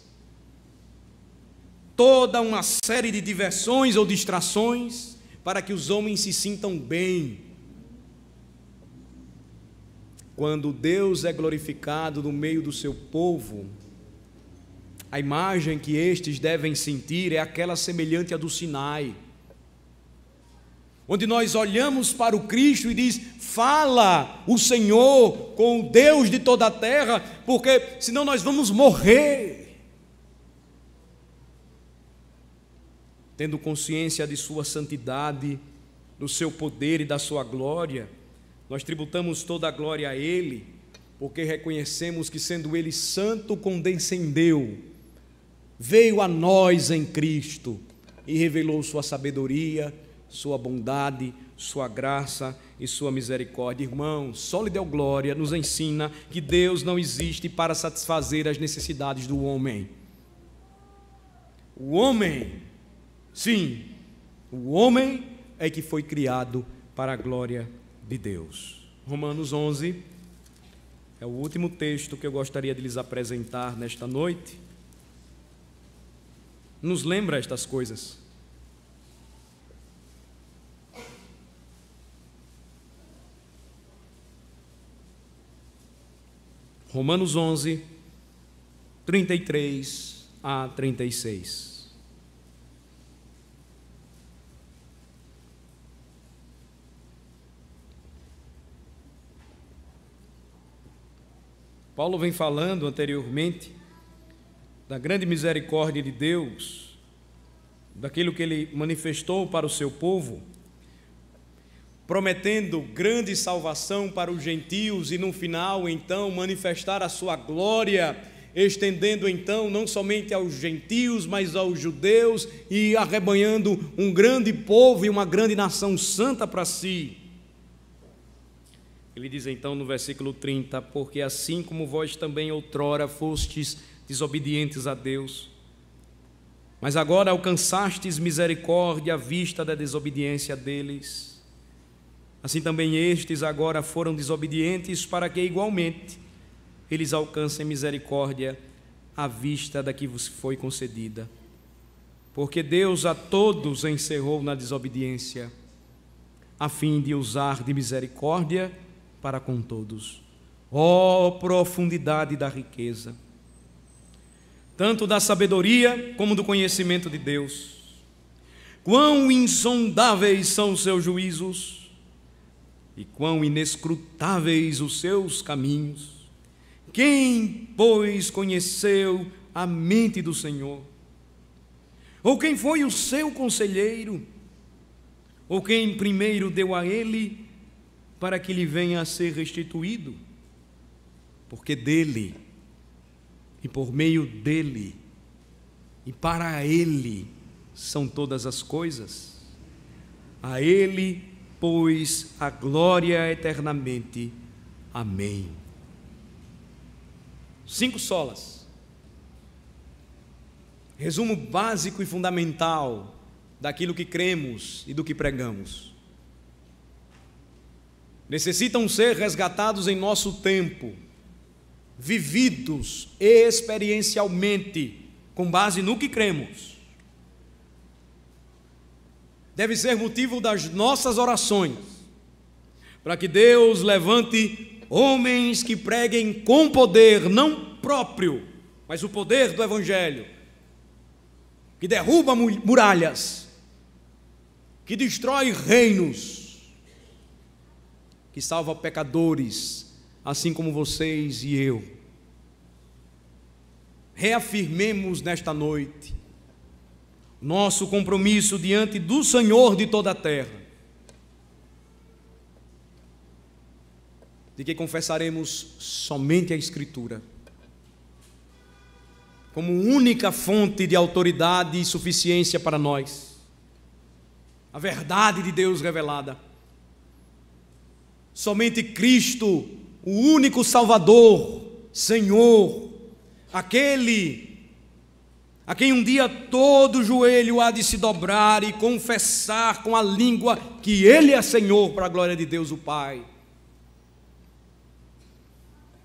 toda uma série de diversões ou distrações para que os homens se sintam bem. Quando Deus é glorificado no meio do seu povo, a imagem que estes devem sentir é aquela semelhante à do Sinai, onde nós olhamos para o Cristo e diz: fala o Senhor com o Deus de toda a terra, porque senão nós vamos morrer. Tendo consciência de sua santidade, do seu poder e da sua glória, nós tributamos toda a glória a Ele, porque reconhecemos que, sendo Ele santo, condescendeu, veio a nós em Cristo e revelou sua sabedoria, sua bondade, sua graça e sua misericórdia. Irmãos, só lhe deu glória nos ensina que Deus não existe para satisfazer as necessidades do homem. O homem, sim, o homem é que foi criado para a glória de Deus. Romanos 11 é o último texto que eu gostaria de lhes apresentar nesta noite. Nos lembra estas coisas. Romanos 11, 33 a 36. Paulo vem falando anteriormente da grande misericórdia de Deus, daquilo que Ele manifestou para o seu povo, prometendo grande salvação para os gentios e no final então manifestar a sua glória, estendendo então não somente aos gentios, mas aos judeus e arrebanhando um grande povo e uma grande nação santa para si. Ele diz então no versículo 30, porque assim como vós também outrora fostes desobedientes a Deus, mas agora alcançastes misericórdia à vista da desobediência deles, assim também estes agora foram desobedientes, para que igualmente eles alcancem misericórdia à vista da que vos foi concedida. Porque Deus a todos encerrou na desobediência, a fim de usar de misericórdia para com todos. Ó profundidade da riqueza, tanto da sabedoria como do conhecimento de Deus! Quão insondáveis são os seus juízos e quão inescrutáveis os seus caminhos! Quem, pois, conheceu a mente do Senhor? Ou quem foi o seu conselheiro? Ou quem primeiro deu a ele para que lhe venha a ser restituído? Porque dele, e por meio dele, e para ele são todas as coisas. A ele, pois, a glória eternamente. Amém. 5 solas. Resumo básico e fundamental daquilo que cremos e do que pregamos. Necessitam ser resgatados em nosso tempo, vividos experiencialmente, com base no que cremos. Deve ser motivo das nossas orações, para que Deus levante homens que preguem com poder, não próprio, mas o poder do Evangelho, que derruba muralhas, que destrói reinos, que salva pecadores, assim como vocês e eu. Reafirmemos nesta noite nosso compromisso diante do Senhor de toda a terra, de que confessaremos somente a Escritura como única fonte de autoridade e suficiência para nós, a verdade de Deus revelada. Somente Cristo, o único Salvador, Senhor, aquele a quem um dia todo joelho há de se dobrar e confessar com a língua que Ele é Senhor, para a glória de Deus o Pai.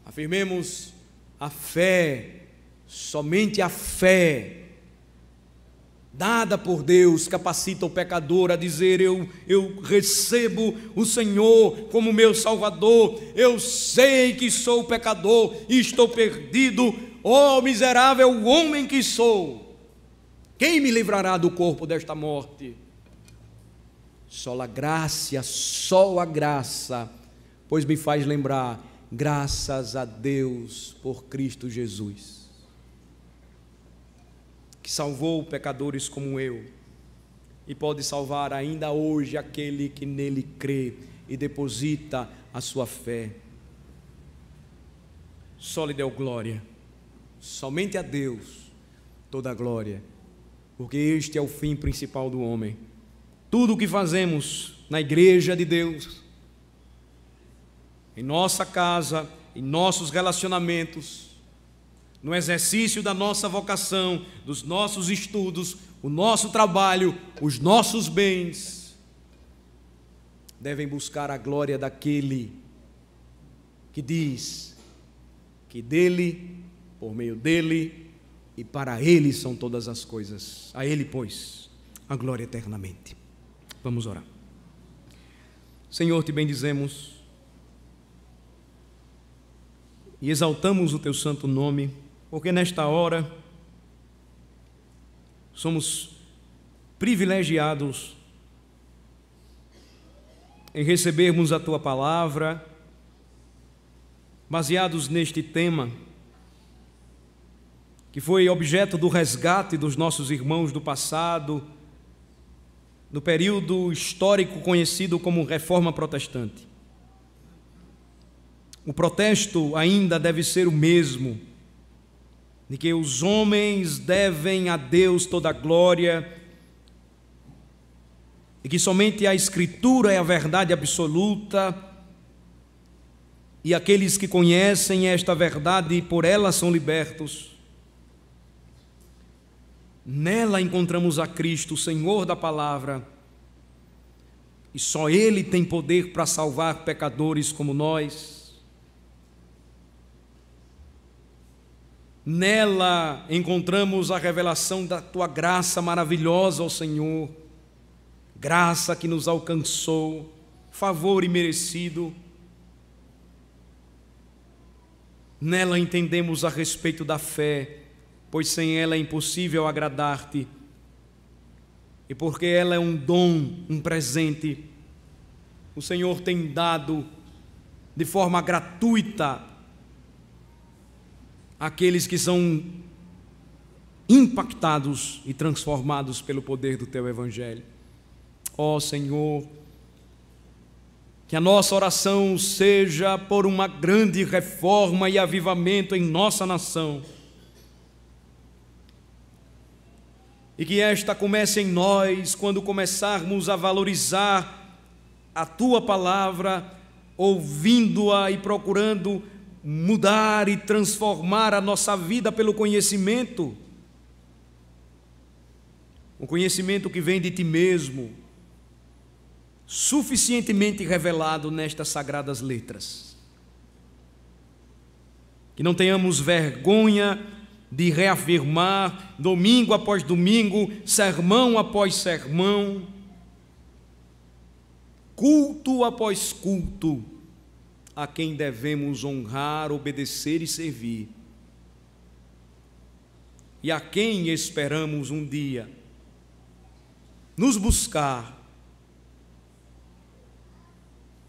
Afirmemos a fé, somente a fé dada por Deus capacita o pecador a dizer: eu recebo o Senhor como meu Salvador, eu sei que sou pecador e estou perdido, ó miserável homem que sou, quem me livrará do corpo desta morte? Só a graça, pois me faz lembrar, graças a Deus por Cristo Jesus, que salvou pecadores como eu, e pode salvar ainda hoje aquele que nele crê e deposita a sua fé. Só lhe deu glória, somente a Deus toda a glória, porque este é o fim principal do homem. Tudo o que fazemos na igreja de Deus, em nossa casa, em nossos relacionamentos, no exercício da nossa vocação, dos nossos estudos, o nosso trabalho, os nossos bens, devem buscar a glória daquele que diz que dele, por meio dele e para ele são todas as coisas. A ele, pois, a glória eternamente. Vamos orar. Senhor, te bendizemos e exaltamos o teu santo nome, porque nesta hora somos privilegiados em recebermos a tua palavra, baseados neste tema que foi objeto do resgate dos nossos irmãos do passado, no período histórico conhecido como Reforma Protestante. O protesto ainda deve ser o mesmo, de que os homens devem a Deus toda a glória, e que somente a Escritura é a verdade absoluta, e aqueles que conhecem esta verdade por ela são libertos. Nela encontramos a Cristo, o Senhor da palavra, e só Ele tem poder para salvar pecadores como nós. Nela encontramos a revelação da tua graça maravilhosa, ó Senhor, graça que nos alcançou, favor imerecido. Nela entendemos a respeito da fé, pois sem ela é impossível agradar-te, e porque ela é um dom, um presente, o Senhor tem dado de forma gratuita àqueles que são impactados e transformados pelo poder do teu Evangelho. Ó Senhor, que a nossa oração seja por uma grande reforma e avivamento em nossa nação, e que esta comece em nós quando começarmos a valorizar a tua palavra, ouvindo-a e procurando mudar e transformar a nossa vida pelo conhecimento, o conhecimento que vem de ti mesmo, suficientemente revelado nestas sagradas letras. Que não tenhamos vergonha de reafirmar, domingo após domingo, sermão após sermão, culto após culto, a quem devemos honrar, obedecer e servir, e a quem esperamos um dia nos buscar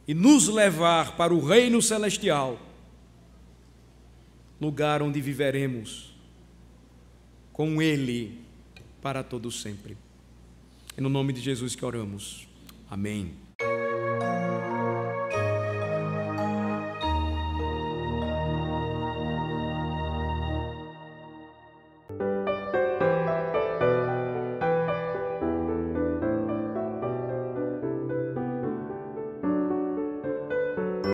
e nos levar para o reino celestial, lugar onde viveremos com Ele para todo sempre. É no nome de Jesus que oramos. Amém.